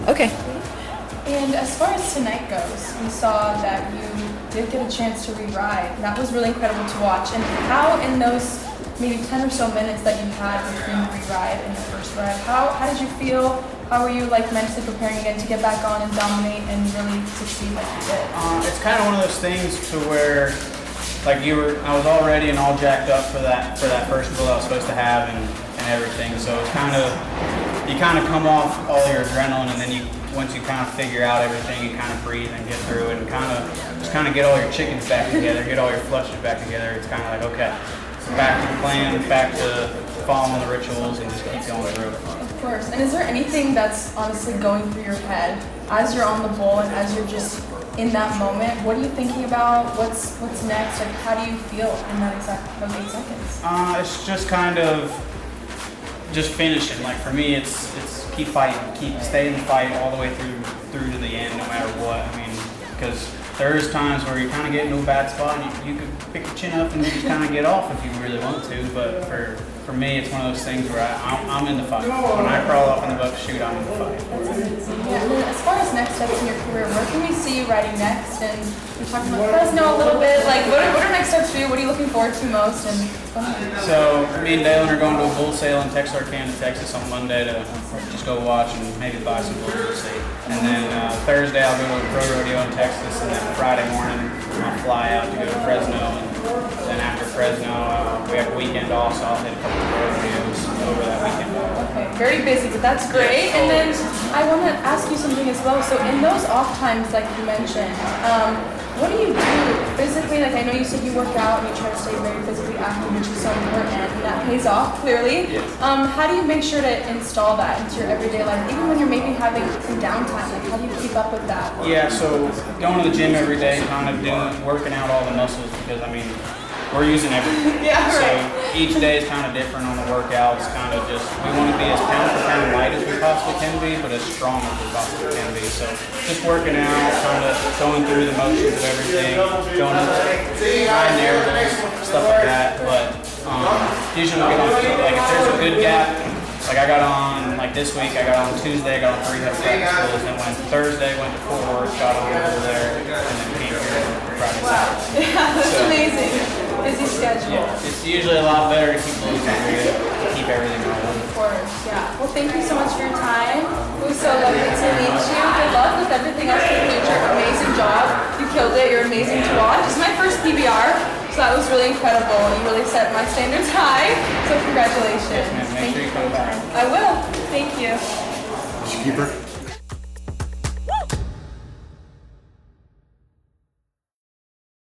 Okay. And as far as tonight goes, we saw that you did get a chance to re-ride. That was really incredible to watch. And how in those maybe 10 or so minutes that you had between the re-ride and the first ride, how did you feel? How were you mentally preparing again to get back on and dominate and really succeed like you did? It's kind of one of those things to where I was all ready and all jacked up for that first bull I was supposed to have and everything. So it's you kind of come off all your adrenaline, and then once you kind of figure out everything, you kind of breathe and get through it and just get all your chickens back together, get all your flushes back together. It's kind of like, okay, back to the plan, back to following the rituals, and just keep going through. Of course. And is there anything that's honestly going through your head as you're on the bull and as you're just in that moment? What are you thinking about? What's next? How do you feel in those 8 seconds? It's just kind of just finishing. For me, it's keep fighting, stay in the fight all the way through to the end, no matter what. I mean, because there's times where you kind of get into a bad spot and you could pick your chin up and just kind of get off if you really want to. But for me, it's one of those things where I'm in the fight. When I crawl off in the buck chute, I'm in the fight. Yeah, and then as far as next steps in your career, where can we see you riding next? And we talked about Fresno a little bit. What are next steps for you? What are you looking forward to most? And so me and Dalen are going to a bull sale in Texarkana, Texas on Monday to just go watch and maybe buy some bulls to see. And then Thursday I'll go to a pro rodeo in Texas, and then Friday morning I'll fly out to go to Fresno. And then after Fresno, we have a weekend off, so I'll hit a couple of pro rodeos over that weekend. Okay, very busy, but that's great. And then I want to ask you something as well. So in those off times, like you mentioned, what do you do physically? I know you said you work out and you try to stay very physically active, which is so important, and that pays off clearly. Yes. How do you make sure to install that into your everyday life, even when you're maybe having some downtime? How do you keep up with that? Yeah, so going to the gym every day, working out all the muscles, because we're using everything. Yeah, right. So each day is kind of different on the workouts. We want to be as pound for pound light as we possibly can be, but as strong as we possibly can be. So just working out, going through the motions of everything, going up, trying narratives, stuff like that. But usually we'll get on, if there's a good gap, I got on, this week, I got on Tuesday, I got on 3 head schools, and went Thursday, went to Fort Worth, got on over there, and then came here Friday, Saturday. Yeah, that's amazing. Busy schedule. Yeah, it's usually a lot better to keep keep everything rolling. Of course, yeah. Well, thank you so much for your time. It was so lovely to meet you. Good luck with everything else in the future. Amazing job. You killed it. You're amazing to watch. It's my first PBR, so that was really incredible. You really set my standards high. So congratulations. Yes, ma'am. Make sure you come back. I will. Thank you. Keeper.